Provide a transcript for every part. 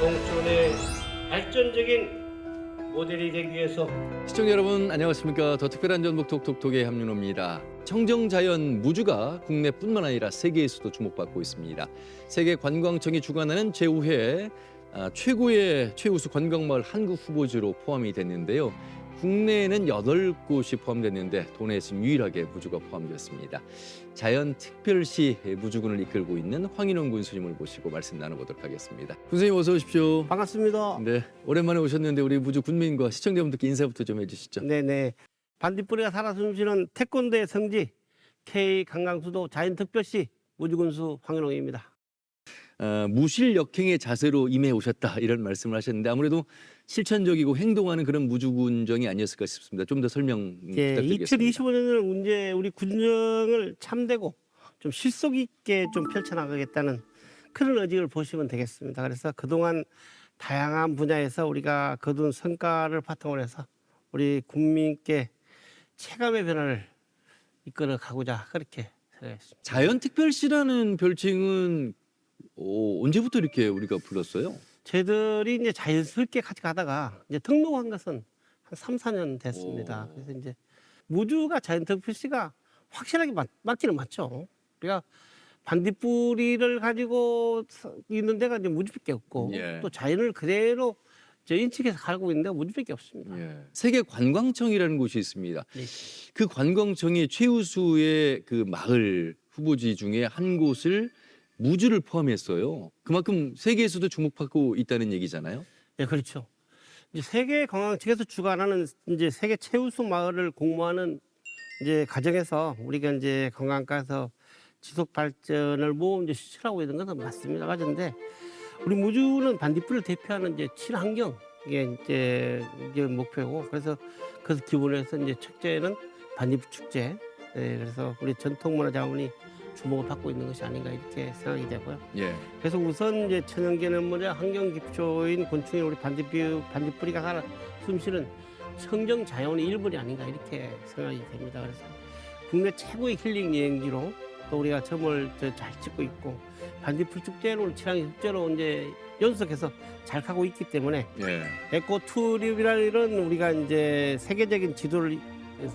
농촌의 발전적인 모델이 되기 위해서 시청자 여러분 안녕하십니까. 더 특별한 전북 톡톡톡의 함윤호입니다. 청정자연 무주가 국내뿐만 아니라 세계에서도 주목받고 있습니다. 세계관광청이 주관하는 제5회 최고의 최우수 관광마을 한국 후보지로 포함이 됐는데요. 국내에는 8곳이 포함됐는데 도내에서는 유일하게 무주가 포함되었습니다. 자연특별시 무주군을 이끌고 있는 황인원 군수님을 모시고 말씀 나눠보도록 하겠습니다. 군수님 어서 오십시오. 반갑습니다. 네, 오랜만에 오셨는데 우리 무주 군민과 시청자분들께 인사부터 좀 해주시죠. 네네. 반딧불이가 살아 숨쉬는 태권도의 성지 K관광수도 자연특별시 무주군수 황인홍입니다. 무실역행의 자세로 임해 오셨다 이런 말씀을 하셨는데 아무래도 실천적이고 행동하는 그런 무주군정이 아니었을까 싶습니다. 좀 더 설명 부탁드리겠습니다. 2025년은 이제 우리 군정을 참되고 좀 실속 있게 좀 펼쳐나가겠다는 그런 의지를 보시면 되겠습니다. 그래서 그동안 다양한 분야에서 우리가 거둔 성과를 바탕으로 해서 우리 국민께 체감의 변화를 이끌어 가고자 그렇게 생각했습니다. 자연특별시라는 별칭은 언제부터 이렇게 우리가 불렀어요? 저희들이 이제 자연스럽게 같이 가다가 이제 등록한 것은 한 3, 4년 됐습니다. 그래서 이제 무주가 자연특별시가 확실하게 맞기는 맞죠. 우리가 반딧불이를 가지고 있는 데가 이제 무주밖에 없고 예. 또 자연을 그대로 저 인측해서 가고 있는 데가 무주밖에 없습니다. 예. 세계관광청이라는 곳이 있습니다. 네. 그 관광청이 최우수의 그 마을 후보지 중에 한 곳을 무주를 포함했어요. 그만큼 세계에서도 주목받고 있다는 얘기잖아요. 네, 그렇죠. 이제 세계 관광청에서 주관하는 이제 세계 최우수 마을을 공모하는 이제 과정에서 우리가 이제 관광가에서 지속 발전을 모험 이제 실천하고 있는 것은 맞습니다. 맞은데 우리 무주는 반딧불을 대표하는 이제 친환경 이게 목표고 그래서 기본에서 이제 축제는 반딧불 축제. 네, 그래서 우리 전통문화 자원이 주목을 받고 있는 것이 아닌가 이렇게 생각이 되고요. 예. 그래서 우선 이제 천연계는물의 환경 기초인 곤충인 우리 반딧불이가 살아 숨쉬는 청정 자연의 일부이 아닌가 이렇게 생각이 됩니다. 그래서 국내 최고의 힐링 여행지로 또 우리가 점을 잘 찍고 있고 반딧불 축제로 친환경 축제로 이제 연속해서 잘 가고 있기 때문에 예. 에코투리즘이라는 우리가 이제 세계적인 지도를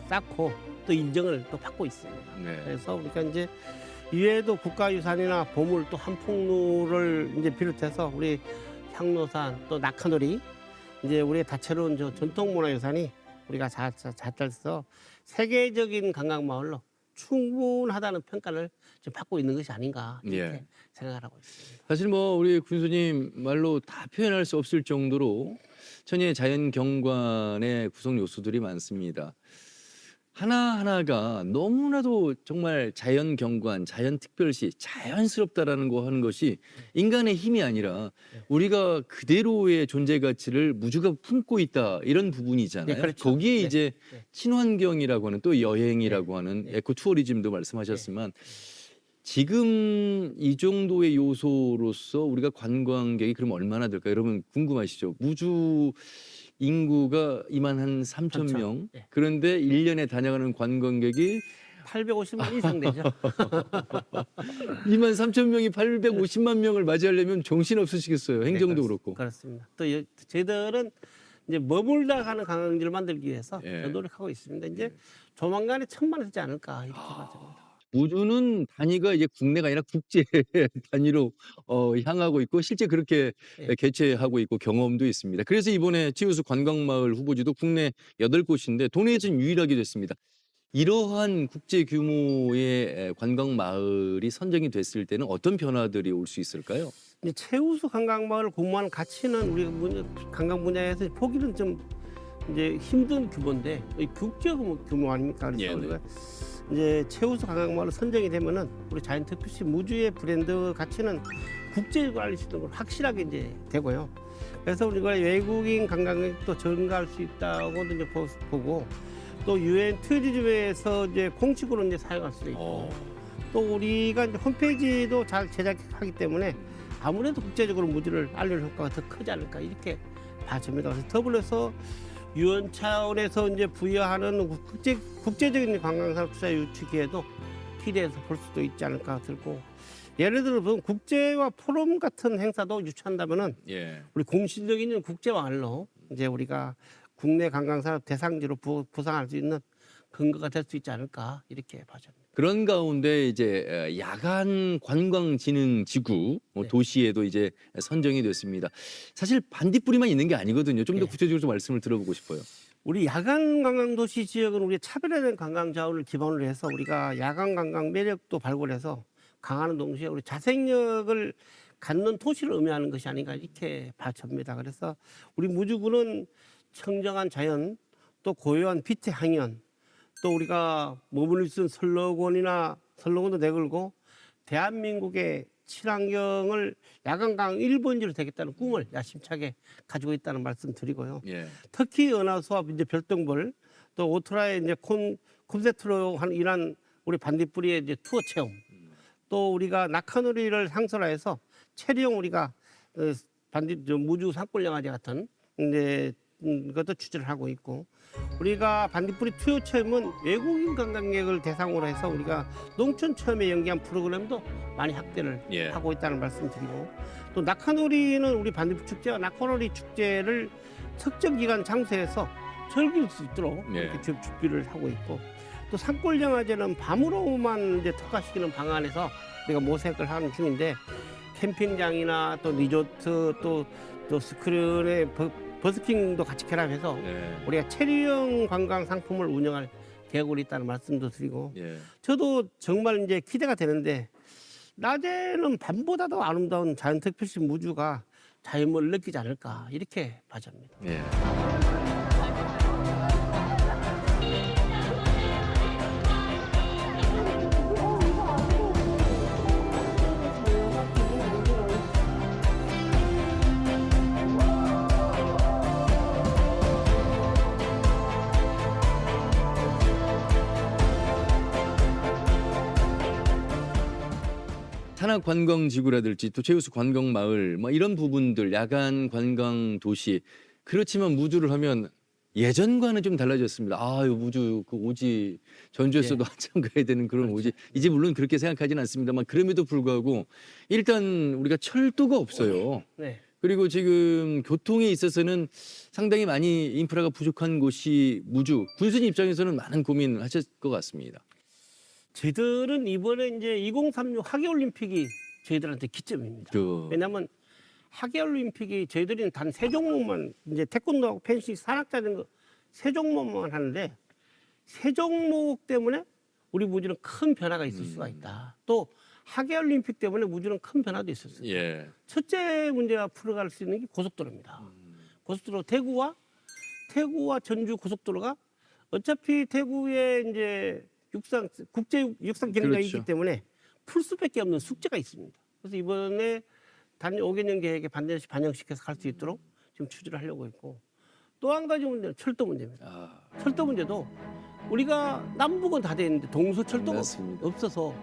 쌓고 또 인정을 또 받고 있습니다. 네. 그래서 우리가 이제 이외에도 국가유산이나 보물 또 한풍루를 이제 비롯해서 우리 향로산 또 낙하놀이 이제 우리의 다채로운 전통문화유산이 우리가 잘 따라서 세계적인 관광마을로 충분하다는 평가를 지금 받고 있는 것이 아닌가 이렇게 예. 생각을 하고 있습니다. 사실 뭐 우리 군수님 말로 다 표현할 수 없을 정도로 천혜의 자연 경관의 구성 요소들이 많습니다. 하나하나가 너무나도 정말 자연 경관, 자연 특별시, 자연스럽다라는 거 하는 것이 인간의 힘이 아니라 우리가 그대로의 존재 가치를 무주가 품고 있다 이런 부분이잖아요. 네, 그렇죠. 거기에 네, 이제 네. 친환경이라고 하는 또 여행이라고 하는 에코 투어리즘도 말씀하셨지만 지금 이 정도의 요소로서 우리가 관광객이 그럼 얼마나 될까? 여러분 궁금하시죠? 무주 인구가 2만 한 3천 명. 네. 그런데 1년에 다녀가는 관광객이 850만 이상 되죠. 2만 3천 명이 850만 명을 맞이하려면 정신 없으시겠어요. 행정도 네, 그렇고. 그렇습니다. 또 저희들은 이제 머물다 가는 관광지를 만들기 위해서 예. 노력하고 있습니다. 이제 조만간에 1,000만 되지 않을까 이렇게 봐집니다. 무주는 단위가 이제 국내가 아니라 국제 단위로 향하고 있고 실제 그렇게 예. 개최하고 있고 경험도 있습니다. 그래서 이번에 최우수 관광마을 후보지도 국내 8곳인데 도내에서는 유일하게 됐습니다. 이러한 국제 규모의 관광마을이 선정이 됐을 때는 어떤 변화들이 올 수 있을까요? 이제 최우수 관광마을을 공모하는 가치는 우리 관광 분야에서 보기는 좀 이제 힘든 규모인데 국제 규모 아닙니까? 그래서 예, 네. 우리가 이제 최우수 관광마을로 선정이 되면은 우리 자연특별시 무주의 브랜드 가치는 국제적으로 알릴 수 있는 걸 확실하게 이제 되고요. 그래서 우리가 외국인 관광객도 증가할 수 있다고도 이제 보고 또 유엔 투어리즘에서 이제 공식으로 이제 사용할 수도 있고 또 우리가 이제 홈페이지도 잘 제작하기 때문에 아무래도 국제적으로 무주를 알리는 효과가 더 크지 않을까 이렇게 봐집니다. 그래서 더불어서 유엔 차원에서 이제 부여하는 국제적인 관광산업 투자 유치 기회도 기대해서 볼 수도 있지 않을까 들고 예를 들어 보면 국제화 포럼 같은 행사도 유치한다면은 예. 우리 공신력 있는 국제화로 이제 우리가 국내 관광산업 대상지로 부상할 수 있는 근거가 될 수 있지 않을까 이렇게 봐집니다. 그런 가운데 이제 야간 관광진흥지구 네. 도시에도 이제 선정이 됐습니다. 사실 반딧불이만 있는 게 아니거든요. 좀 더 네. 구체적으로 좀 말씀을 들어보고 싶어요. 우리 야간 관광 도시 지역은 우리 차별화된 관광 자원을 기반으로 해서 우리가 야간 관광 매력도 발굴해서 강화하는 동시에 우리 자생력을 갖는 도시를 의미하는 것이 아닌가 이렇게 봐집니다. 그래서 우리 무주구는 청정한 자연 또 고요한 빛의 향연 또 우리가 머무를 수 있는 설로원도 내걸고 대한민국의 친환경을 야간강 1번지로 되겠다는 꿈을 야심차게 가지고 있다는 말씀 드리고요. 예. 특히 은하수와 이제 별똥별 또 오토라의 이제 콘셉트로 일한 우리 반딧불이의 이제 투어 체험 또 우리가 낙하놀이를 상설화해서 체리형 우리가 무주 산골영화제 같은 이제 것도 추진을 하고 있고 우리가 반딧불이 투어 체험은 외국인 관광객을 대상으로 해서 우리가 농촌 체험에 연계한 프로그램도 많이 확대를 예. 하고 있다는 말씀드리고 또 낙하놀이는 우리 반딧불 축제와 낙하놀이 축제를 특정 기간 장소에서 즐길 수 있도록 예. 이렇게 준비를 하고 있고 또 산골영화제는 밤으로만 이제 특화시키는 방안에서 우리가 모색을 하는 중인데 캠핑장이나 또 리조트 또 스크린의 버스킹도 같이 결합해서 예. 우리가 체리형 관광 상품을 운영할 계획으로 있다는 말씀도 드리고 예. 저도 정말 이제 기대가 되는데 낮에는 밤보다도 아름다운 자연특별시 무주가 자연을 느끼지 않을까 이렇게 봐집니다. 예. 산악관광지구라든지 또 최우수 관광마을 뭐 이런 부분들 야간 관광 도시 그렇지만 무주를 하면 예전과는 좀 달라졌습니다. 아유 무주 그 오지 전주에서도 예. 한참 가야 되는 그런 오지 이제 물론 그렇게 생각하지는 않습니다만 그럼에도 불구하고 일단 우리가 철도가 없어요. 네. 그리고 지금 교통에 있어서는 상당히 많이 인프라가 부족한 곳이 무주 군수님 입장에서는 많은 고민하실 것 같습니다. 저희들은 이번에 이제 2036 하계올림픽이 저희들한테 기점입니다. 왜냐하면 하계올림픽이 저희들은 단 세 종목만 이제 태권도하고 펜싱 산악자전거 세 종목만 하는데 세 종목 때문에 우리 무주는 큰 변화가 있을 수가 있다. 또 하계올림픽 때문에 무주는 큰 변화도 있었어요. 예. 첫째 문제가 풀어갈 수 있는 게 고속도로입니다. 고속도로 대구와 전주 고속도로가 어차피 대구에 이제 국제 육상 경기가 그렇죠. 있기 때문에 풀 수밖에 없는 숙제가 있습니다. 그래서 이번에 단 5개년 계획에 반드시 반영시켜서 갈 수 있도록 지금 추진을 하려고 있고 또 한 가지 문제는 철도 문제입니다. 철도 문제도 우리가 남북은 다 돼 있는데 동서철도가 맞습니다. 없어서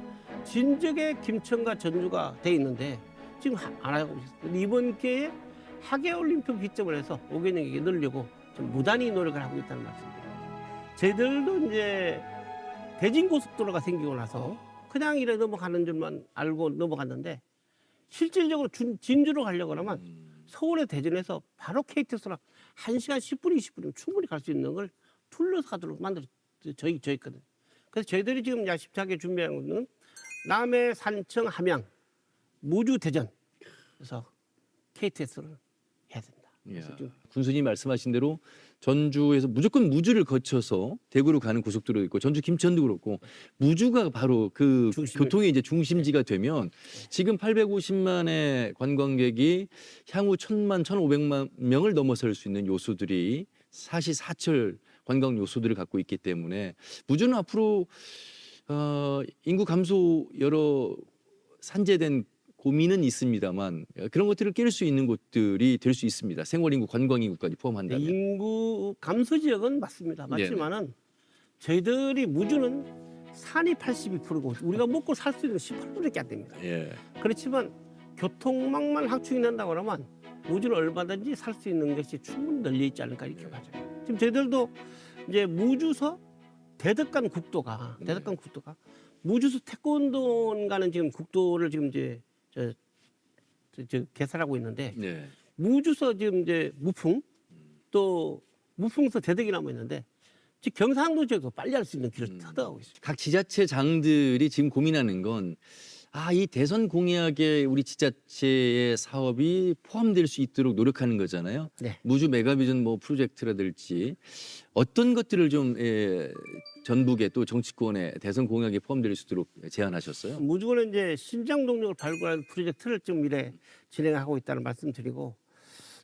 진즉에 김천과 전주가 돼 있는데 지금 안 하고 있어요. 이번 기회에 하계올림픽 기점을 해서 5개년 계획에 넣으려고 좀 무단히 노력을 하고 있다는 말씀입니다. 저희들도 이제 대진고속도로가 생기고 나서 그냥 이래 넘어가는 줄만 알고 넘어갔는데 실질적으로 진주로 가려고 하면 서울의 대전에서 바로 KTX로 1시간 10분, 20분이면 충분히 갈 수 있는 걸 둘러서 가도록 만들었어요. 저희거든요. 그래서 저희들이 지금 야심차게 준비한 것은 남해, 산청, 함양, 무주, 대전 그래서 KTX를 해야 된다. 그래서 지금 군수님 말씀하신 대로 전주에서 무조건 무주를 거쳐서 대구로 가는 고속도로도 있고 전주 김천도 그렇고 무주가 바로 그 교통의 이제 중심지가 되면 지금 850만의 관광객이 향후 1,000만, 1,500만 명을 넘어설 수 있는 요소들이 사시사철 관광 요소들을 갖고 있기 때문에 무주는 앞으로 인구 감소 여러 산재된 고민은 있습니다만 그런 것들을 깰 수 있는 곳들이 될 수 있습니다. 생활인구, 관광인구까지 포함한다면. 인구 감소 지역은 맞습니다. 맞지만은 저희들이 무주는 산이 82%고 우리가 먹고 살 수 있는 18%밖에 안 됩니다. 예. 그렇지만 교통망만 확충이 된다고 하면 무주는 얼마든지 살 수 있는 것이 충분히 널려 있지 않을까 이렇게 봐요. 지금 저희들도 이제 무주서 대덕간 국도가 무주수 태권도인가는 지금 국도를 지금 이제 개설하고 있는데 네. 무주서 지금 이제 무풍 또 무풍서 대덕이 남아 있는데 지금 경상도 지역도 빨리 할 수 있는 길을 터득하고 있습니다. 각 지자체장들이 지금 고민하는 건 이 대선 공약에 우리 지자체의 사업이 포함될 수 있도록 노력하는 거잖아요. 네. 무주 메가비전 뭐 프로젝트라든지 어떤 것들을 좀 전북의 또 정치권의 대선 공약에 포함될 수 있도록 제안하셨어요? 무주는 이제 신장 동력을 발굴하는 프로젝트를 지금 미래 진행하고 있다는 말씀드리고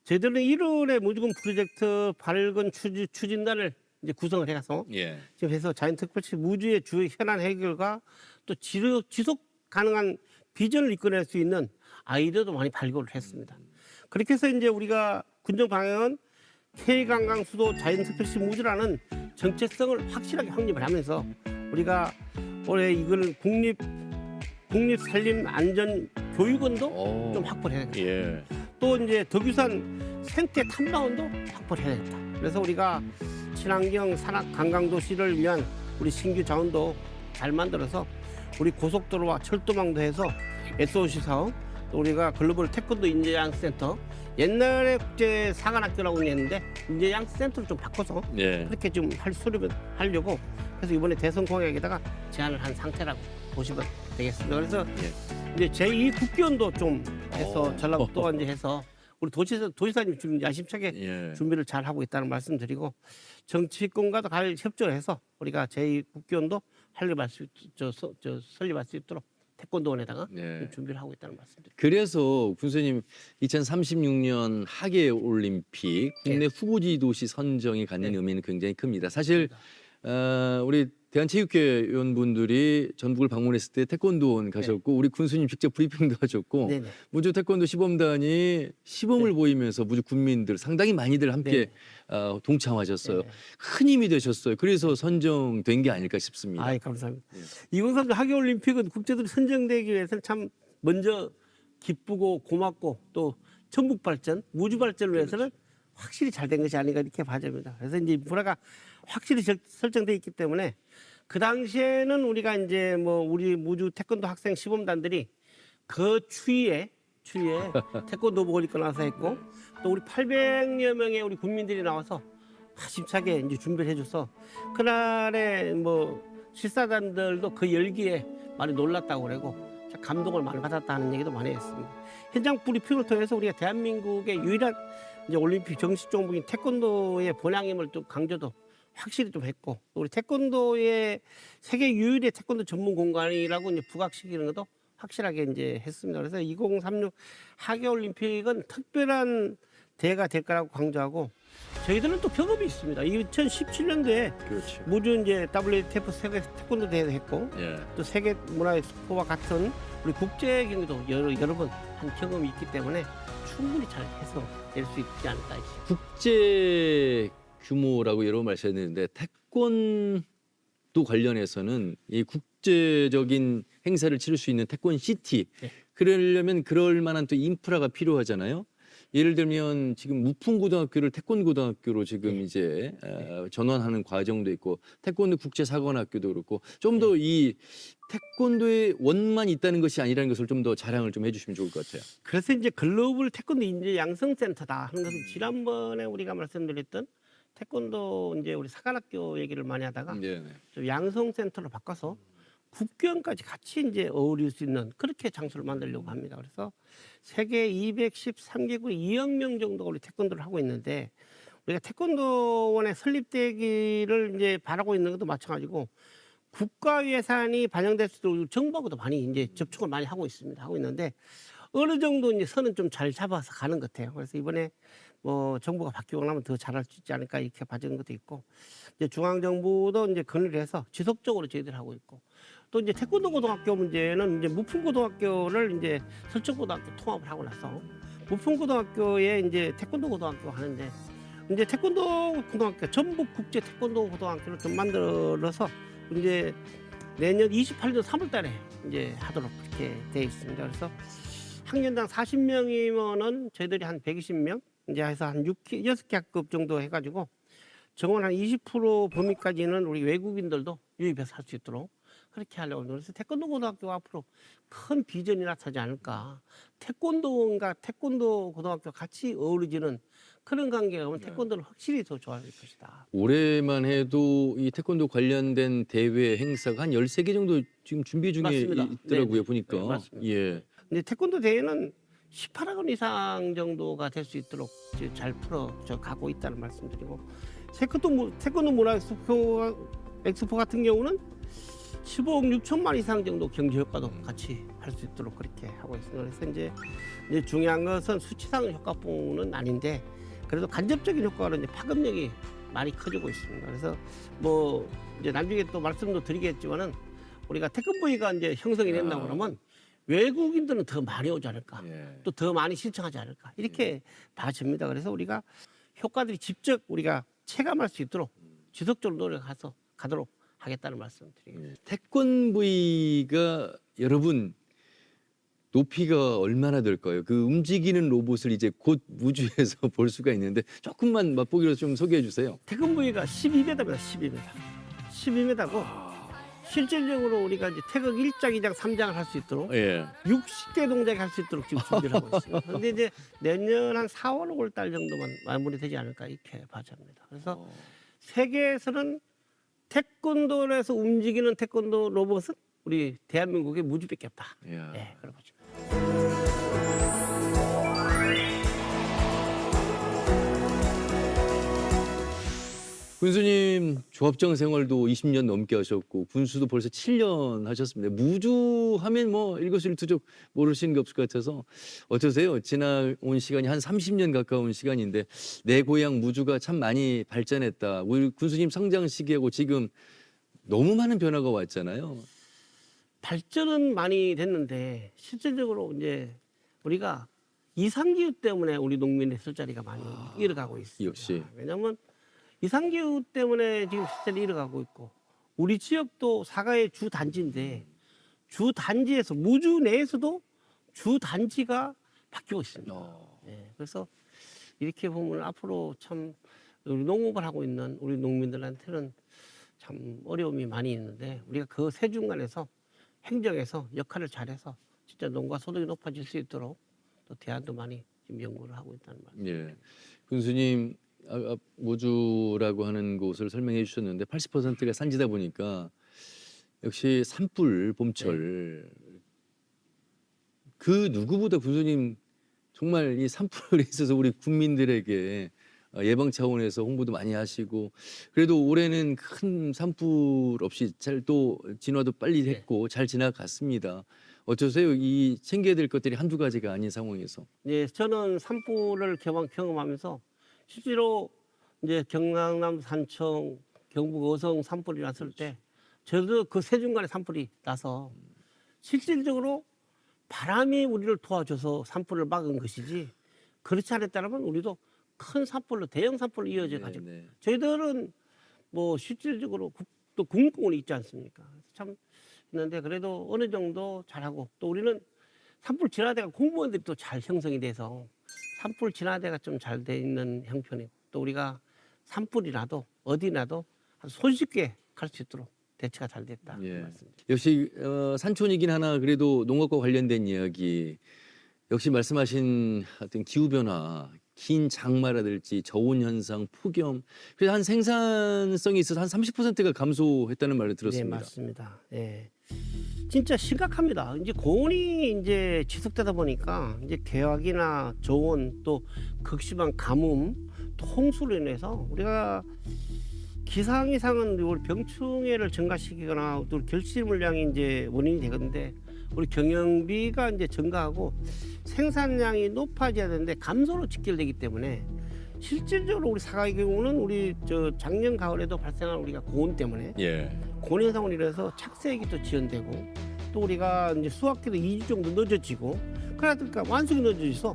저희들은 1월에 무주군 프로젝트 발굴 추진단을 이제 구성을 해서 예. 지금 해서 자연특별시 무주의 주 현안 해결과 또 지속 가능한 비전을 이끌어낼 수 있는 아이디어도 많이 발굴을 했습니다. 그렇게 해서 이제 우리가 군정 방향은 K관광 수도 자연특별시 무주라는 정체성을 확실하게 확립을 하면서 우리가 올해 이걸 국립산림안전교육원도 좀 확보를 해야 되겠다. 예. 또 이제 덕유산 생태 탐방원도 확보를 해야 되겠다. 그래서 우리가 친환경 산악 관광도시를 위한 우리 신규 자원도 잘 만들어서 우리 고속도로와 철도망도 해서 SOC 사업, 또 우리가 글로벌 태권도 인재양센터, 옛날에 국제 사관학교라고 했는데 인재양센터를 좀 바꿔서 예. 그렇게 좀 수립을 하려고 그래서 이번에 대선 공약에다가 제안을 한 상태라고 보시면 되겠습니다. 그래서 이제 제2 국기원도 좀 해서 전라북도가 이제 해서 우리 도지사님 지금 야심차게 준비를 잘 하고 있다는 말씀드리고 정치권과도 잘 협조를 해서 우리가 제2 국기원도 설립할 수 있도록 태권도원에다가 준비를 하고 있다는 말씀드립니다. 그래서 군수님 2036년 하계 올림픽 국내 후보지 도시 선정이 갖는 의미는 굉장히 큽니다. 사실 우리 대한체육회원분들이 전북을 방문했을 때 태권도원 가셨고 우리 군수님 직접 브리핑도 하셨고 무주 태권도 시범단이 시범을 보이면서 무주 군민들 상당히 많이들 함께 동참하셨어요. 큰 힘이 되셨어요. 그래서 선정된 게 아닐까 싶습니다. 아이, 감사합니다. 2030 하계올림픽은 국제들이 선정되기 위해서는 참 먼저 기쁘고 고맙고 또 전북 발전, 무주 발전을 위해서는 확실히 잘 된 것이 아닌가 이렇게 봐집니다. 그래서 이제 문화가 확실히 설정돼 있기 때문에 그 당시에는 우리가 이제 뭐 우리 무주 태권도 학생 시범단들이 그 추위에 태권도복을 입고 나서 했고 또 우리 800여 명의 우리 국민들이 나와서 힘차게 이제 준비를 해줘서 그날에 뭐 실사단들도 그 열기에 많이 놀랐다고 그러고 감동을 많이 받았다는 얘기도 많이 했습니다. 현장 브리핑을 통해서 우리가 대한민국의 유일한 이제 올림픽 정식 종목인 태권도의 본향임을 또 강조도 확실히 좀 했고 우리 태권도의 세계 유일의 태권도 전문 공간이라고 이제 부각시키는 것도 확실하게 이제 했습니다. 그래서 2036 하계 올림픽은 특별한 대회가 될 거라고 강조하고 저희들은 또 경험이 있습니다. 2017년도에 무주 이제 WTF 세계 태권도 대회도 했고 또 세계 문화의 스포와 같은 우리 국제 경기도 여러 번 한 경험이 있기 때문에 충분히 잘 해서 낼 수 있지 않을까. 국제 규모라고 여러 번 말씀드렸는데 태권도 관련해서는 이 국제적인 행사를 치를 수 있는 태권 시티 그러려면 그럴 만한 또 인프라가 필요하잖아요. 예를 들면 지금 무풍고등학교를 태권고등학교로 지금 이제 전환하는 과정도 있고 태권도 국제사관학교도 그렇고 좀 더 이 태권도의 원만 있다는 것이 아니라는 것을 좀 더 자랑을 좀 해주시면 좋을 것 같아요. 그래서 이제 글로벌 태권도 인재 양성센터다 하는 것은 지난번에 우리가 말씀드렸던 태권도 이제 우리 사관학교 얘기를 많이 하다가 좀 양성센터로 바꿔서 국교원까지 같이 이제 어울릴 수 있는 그렇게 장소를 만들려고 합니다. 그래서 세계 213개국 2억 명 정도가 우리 태권도를 하고 있는데 우리가 태권도원의 설립되기를 이제 바라고 있는 것도 마찬가지고 국가 예산이 반영될 수도 정부하고도 많이 이제 접촉을 많이 하고 있습니다. 하고 있는데 어느 정도 이제 선은 좀 잘 잡아서 가는 것 같아요. 그래서 이번에 뭐 정부가 바뀌고 나면 더 잘할 수 있지 않을까 이렇게 봐주는 것도 있고 이제 중앙 정부도 이제 건의를 해서 지속적으로 저희들 하고 있고 또 이제 태권도 고등학교 문제는 이제 무풍고등학교를 이제 설정고등학교 통합을 하고 나서 무풍고등학교에 이제 태권도 고등학교 하는데 이제 태권도 고등학교 전북 국제 태권도 고등학교를 좀 만들어서 이제 내년 28년 3월달에 이제 하도록 그렇게 되어 있습니다. 그래서 학년당 40명이면은 저희들이 한 120명 이제 해서 한 6개 학급 정도 해가지고 정원 한 20% 범위까지는 우리 외국인들도 유입해서 할 수 있도록 그렇게 하려고 합니다. 그래서 태권도 고등학교가 앞으로 큰 비전이 나타나지 않을까. 태권도인가 태권도 고등학교 같이 어우러지는 그런 관계가 오면 태권도는 확실히 더 좋아질 것이다. 올해만 해도 이 태권도 관련된 대회 행사가 한 13개 정도 지금 준비 중에 맞습니다. 있더라고요. 네네. 보니까. 네, 맞습니다. 예. 근데 태권도 대회는 18학년 이상 정도가 될 수 있도록 지금 잘 가고 있다는 말씀드리고, 태권도 문화 엑스포 같은 경우는 15억 6천만 이상 정도 경제 효과도 같이 할 수 있도록 그렇게 하고 있습니다. 그래서 이제 중요한 것은 수치상 효과뿐은 아닌데 그래도 간접적인 효과로 이제 파급력이 많이 커지고 있습니다. 그래서 뭐 이제 나중에 또 말씀도 드리겠지만은 우리가 태권브이가 이제 형성이 된다고 그러면 외국인들은 더 많이 오지 않을까, 예. 또 더 많이 신청하지 않을까 이렇게 봐집니다. 그래서 우리가 효과들이 직접 우리가 체감할 수 있도록 지속적으로 노력해서 가도록 하겠다는 말씀드리겠습니다. 태권브이가 여러분 높이가 얼마나 될까요? 그 움직이는 로봇을 이제 곧 우주에서 볼 수가 있는데 조금만 맛보기로 좀 소개해 주세요. 태권브이가 12m입니다. 12m. 12m고 실질적으로 우리가 이제 태극 1장, 2장, 3장을 할 수 있도록 예. 60개 동작을 할 수 있도록 지금 준비를 하고 있습니다. 그런데 이제 내년 한 4월, 5월 달 정도만 마무리되지 않을까 이렇게 봐집니다. 그래서 세계에서는 태권도에서 움직이는 태권도 로봇은 우리 대한민국의 무주밖에 없다. 이야. 네, 그런 거죠. 군수님 조합장 생활도 20년 넘게 하셨고 군수도 벌써 7년 하셨습니다. 무주 하면 뭐 일거수일투족 모르시는 게 없을 것 같아서 어떠세요? 지나온 시간이 한 30년 가까운 시간인데 내 고향 무주가 참 많이 발전했다. 우리 군수님 성장 시기하고 지금 너무 많은 변화가 왔잖아요. 발전은 많이 됐는데 실질적으로 이제 우리가 이상기후 때문에 우리 농민의 술자리가 많이 잃어가고 있습니다. 역시. 왜냐하면 이상기후 때문에 지금 실제로 잃어가고 있고 우리 지역도 사과의 주 단지인데 주 단지에서 무주 내에서도 주 단지가 바뀌고 있습니다. 예, 그래서 이렇게 보면 앞으로 참 우리 농업을 하고 있는 우리 농민들한테는 참 어려움이 많이 있는데 우리가 그 세 중간에서 행정에서 역할을 잘해서 진짜 농가 소득이 높아질 수 있도록 또 대안도 많이 지금 연구를 하고 있다는 말입니다. 예. 군수님 무주라고 하는 곳을 설명해 주셨는데 80%가 산지다 보니까 역시 산불 봄철 그 누구보다 군수님 정말 이 산불에 있어서 우리 국민들에게 예방 차원에서 홍보도 많이 하시고 그래도 올해는 큰 산불 없이 잘 또 진화도 빨리 했고 잘 지나갔습니다. 어떠세요? 이 챙겨야 될 것들이 한두 가지가 아닌 상황에서. 네, 저는 산불을 경험하면서 실제로 이제 경남 산청, 경북 어성 산불이 났을 때 저도 그 세 중간에 산불이 나서 실질적으로 바람이 우리를 도와줘서 산불을 막은 것이지 그렇지 않았다면 우리도 큰 산불로 대형 산불로 이어져 가지고 네. 저희들은 뭐 실질적으로 또 국민공원이 있지 않습니까? 참 있는데 그래도 어느 정도 잘하고 또 우리는 산불 진화대가 공무원들이 또 잘 형성이 돼서 산불 진화대가 좀 잘 돼 있는 형편이고 또 우리가 산불이 나도 어디 나도 손쉽게 갈 수 있도록 대처가 잘 됐다. 예. 말씀드립니다. 역시 산촌이긴 하나 그래도 농업과 관련된 이야기 역시 말씀하신 어떤 기후 변화, 긴 장마라든지 저온 현상, 폭염 그래서 한 생산성이 있어서 한 30%가 감소했다는 말을 네, 들었습니다. 맞습니다. 예. 진짜 심각합니다. 이제 고온이 이제 지속되다 보니까 이제 개화기나 저온 또 극심한 가뭄 또 홍수로 인해서 우리가 기상 이상은 우리 병충해를 증가시키거나 또 결실 물량이 이제 원인이 되는데 우리 경영비가 이제 증가하고 생산량이 높아져야 되는데 감소로 직결되기 때문에 실질적으로 우리 사과의 경우는 우리 저 작년 가을에도 발생한 우리가 고온 때문에 예. 고온 현상으로 인해서 착색이 또 지연되고 또 우리가 이제 수확기도 2주 정도 늦어지고 그러니까 완숙이 늦어져서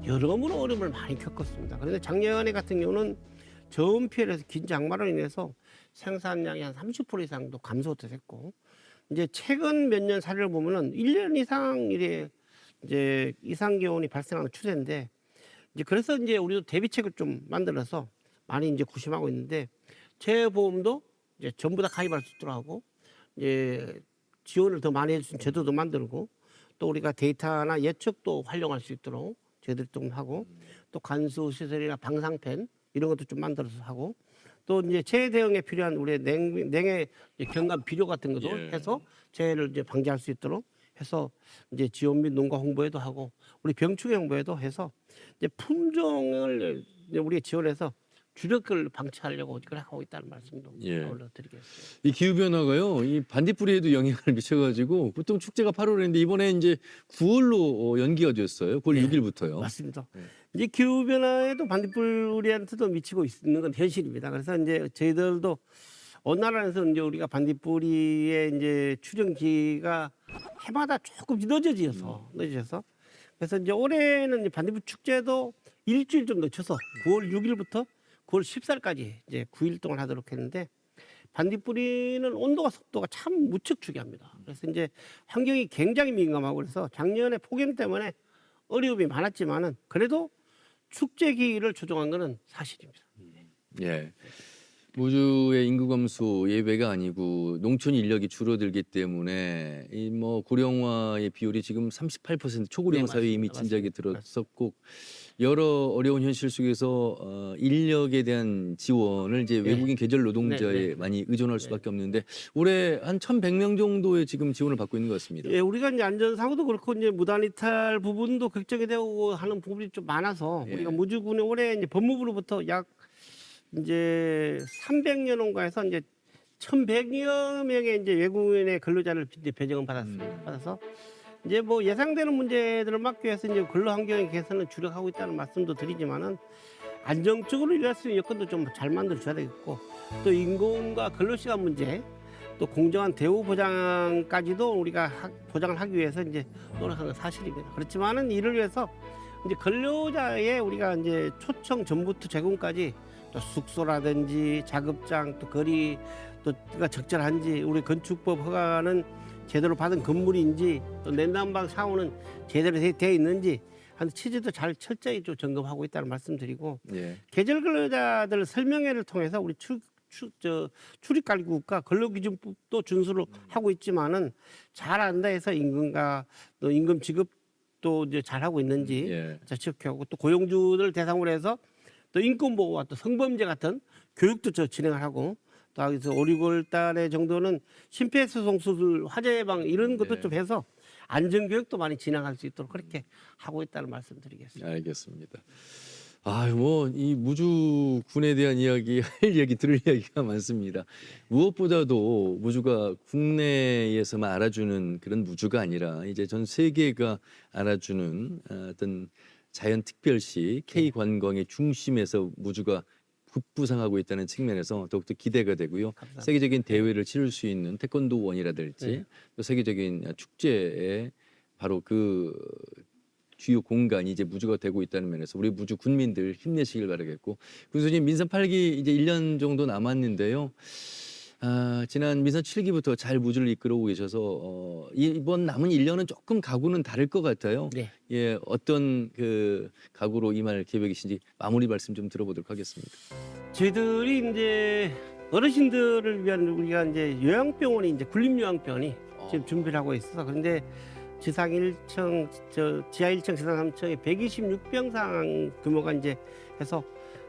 여러모로 어려움을 많이 겪었습니다. 그런데 작년에 같은 경우는 저온 피해에서 긴 장마로 인해서 생산량이 한 30% 이상도 감소도 됐고 이제 최근 몇 년 사례를 보면은 1년 이상 이래 이제 이상 기온이 발생하는 추세인데 이제 그래서 이제 우리도 대비책을 좀 만들어서 많이 이제 구심하고 있는데 재보험도 이제 전부 다 가입할 수 있도록 하고 이제 지원을 더 많이 해주는 제도도 만들고 또 우리가 데이터나 예측도 활용할 수 있도록 저희들이 좀 하고 또 관수 시설이나 방사팬 이런 것도 좀 만들어서 하고 또 이제 재해 대응에 필요한 우리 냉해 경감 비료 같은 것도 해서 재해를 이제 방지할 수 있도록 해서 이제 지원 및 농가 홍보에도 하고 우리 병충해 홍보에도 해서 이제 품종을 이제 우리가 지원해서 주력을 방치하려고 그렇게 하고 있다는 말씀도 올려드리겠습니다. 이 기후 변화가요, 이 반딧불이에도 영향을 미쳐가지고 보통 축제가 8월인데 이번에 이제 9월로 연기가 됐어요. 9월 6일부터요. 맞습니다. 이제 기후 변화에도 반딧불이한테도 미치고 있는 건 현실입니다. 그래서 이제 저희들도 온난화에서 이제 우리가 반딧불이의 이제 출현기가 해마다 조금 늦어져서 그래서 이제 올해는 이제 반딧불 축제도 일주일 좀 늦춰서 9월 6일부터 9월 14일까지 이제 9일 동안 하도록 했는데 반딧불이는 온도와 습도가 참 무척 중요합니다. 그래서 이제 환경이 굉장히 민감하고 그래서 작년에 폭염 때문에 어려움이 많았지만은 그래도 축제기를 조정한 것은 사실입니다. 예. 무주의 인구 감소 예외가 아니고 농촌 인력이 줄어들기 때문에 이 뭐 고령화의 비율이 지금 38% 초고령 사회에 이미 진작에 들었었고 여러 어려운 현실 속에서 인력에 대한 지원을 이제 외국인 계절 노동자에 많이 의존할 수밖에 없는데 올해 한 1,100명 정도의 지금 지원을 받고 있는 것 같습니다. 예, 우리가 이제 안전사고도 그렇고 이제 무단 이탈 부분도 걱정이 되고 하는 부분이 좀 많아서 우리가 무주군에 올해 이제 법무부로부터 약 이제 300여 농가에서 이제 1,100여 명의 이제 외국인의 근로자를 이제 배정을 받았습니다. 받아서 이제 뭐 예상되는 문제들을 막기 위해서 이제 근로 환경의 개선을 주력하고 있다는 말씀도 드리지만은 안정적으로 일할 수 있는 여건도 좀 잘 만들어 줘야 되겠고 또 인공과 근로 시간 문제 또 공정한 대우 보장까지도 우리가 보장을 하기 위해서 이제 노력하는 건 사실입니다. 그렇지만은 이를 위해서 이제 근로자의 우리가 이제 초청 전부터 제공까지 또 숙소라든지 작업장 또 거리 또가 적절한지 우리 건축법 허가는 제대로 받은 건물인지 또 냉난방 샤워는 제대로 되어 있는지 하는 취지도 잘 철저히 좀 점검하고 있다는 말씀드리고 계절 근로자들 설명회를 통해서 우리 출입관리국과 근로기준법도 준수를 하고 있지만은 잘 안다 해서 임금과 또 임금 지급도 이제 잘 하고 있는지 지켜하고 또 고용주들 대상으로 해서 또 인권보호와 또 성범죄 같은 교육도 진행을 하고 또 여기서 5, 6월 달에 정도는 심폐소생 수술, 화재 예방 이런 것도 좀 해서 안전교육도 많이 진행할 수 있도록 그렇게 하고 있다는 말씀드리겠습니다. 알겠습니다. 뭐 이 무주군에 대한 이야기, 할 얘기, 들을 이야기가 많습니다. 무엇보다도 무주가 국내에서만 알아주는 그런 무주가 아니라 이제 전 세계가 알아주는 어떤 자연 특별시 K 관광의 중심에서 무주가 급부상하고 있다는 측면에서 더욱더 기대가 되고요. 감사합니다. 세계적인 대회를 치를 수 있는 태권도원이라든지 또 세계적인 축제에 바로 그 주요 공간이 이제 무주가 되고 있다는 면에서 우리 무주 군민들 힘내시길 바라겠고 군수님 민선 8기 이제 1년 정도 남았는데요. 지난 민선 7기부터 잘 무주를 이끌어오고 계셔서 이번 남은 1년은 조금 각오는 다를 것 같아요. 예, 어떤 그 각오로 임할 계획이신지 마무리 말씀 좀 들어보도록 하겠습니다. 저희들이 이제 어르신들을 위한 우리가 이제 요양병원이 이제 군림요양병원이 지금 준비를 하고 있어서 그런데 지상 1층, 지하 1층, 지상 3층에 126병상 규모가 이제 해서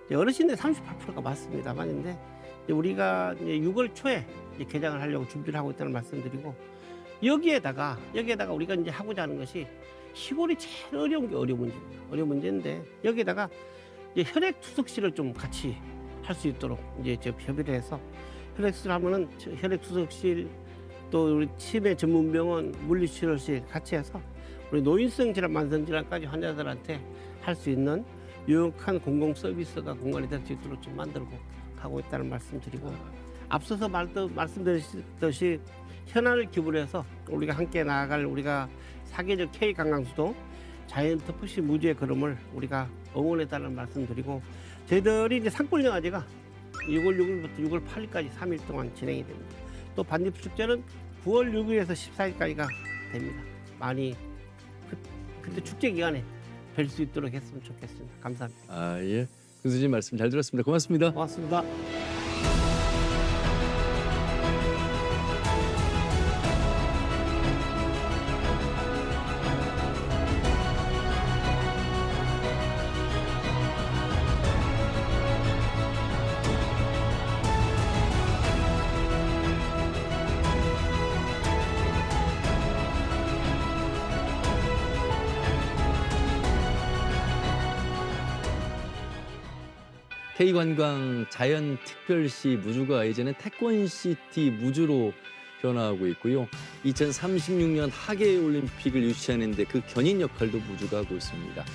이제 어르신들 38%가 맞습니다만인데 우리가 이제 6월 초에 이제 개장을 하려고 준비를 하고 있다는 말씀드리고 여기에다가 우리가 이제 하고자 하는 것이 시골이 제일 어려운 게 어려운 문제인데 여기에다가 이제 혈액 투석실을 좀 같이 할 수 있도록 이제 협의를 해서 혈액 투석실 하면은 혈액 투석실 또 우리 치매 전문병원 물리치료실 같이 해서 우리 노인성 질환, 만성 질환까지 환자들한테 할 수 있는 유용한 공공 서비스가 공간이 될 수 있도록 좀 만들고 하고 있다는 말씀드리고 앞서서 말씀드렸듯이 현안을 기부로 해서 우리가 함께 나아갈 우리가 사계절 K 관광수도 자이언트 푸시 무주의 걸음을 우리가 응원했다는 말씀드리고 저희들이 이제 산골영화제가 6월 6일부터 6월 8일까지 3일 동안 진행이 됩니다. 또 반딧불 축제는 9월 6일에서 14일까지가 됩니다. 많이 그때 축제 기간에 뵐 수 있도록 했으면 좋겠습니다. 감사합니다. 예. 군수님 말씀 잘 들었습니다. 고맙습니다. 고맙습니다. K관광 자연특별시 무주가 이제는 태권시티 무주로 변화하고 있고요. 2036년 하계올림픽을 유치하는 데 그 견인 역할도 무주가 하고 있습니다.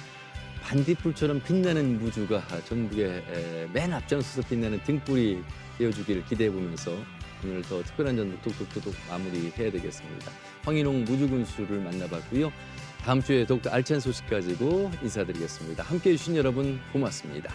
반딧불처럼 빛나는 무주가 전국의 맨 앞장서서 빛나는 등불이 되어주기를 기대해보면서 오늘 더 특별한 전북 톡톡톡 마무리해야 되겠습니다. 황인홍 무주군수를 만나봤고요. 다음 주에 더욱더 알찬 소식 가지고 인사드리겠습니다. 함께해 주신 여러분 고맙습니다.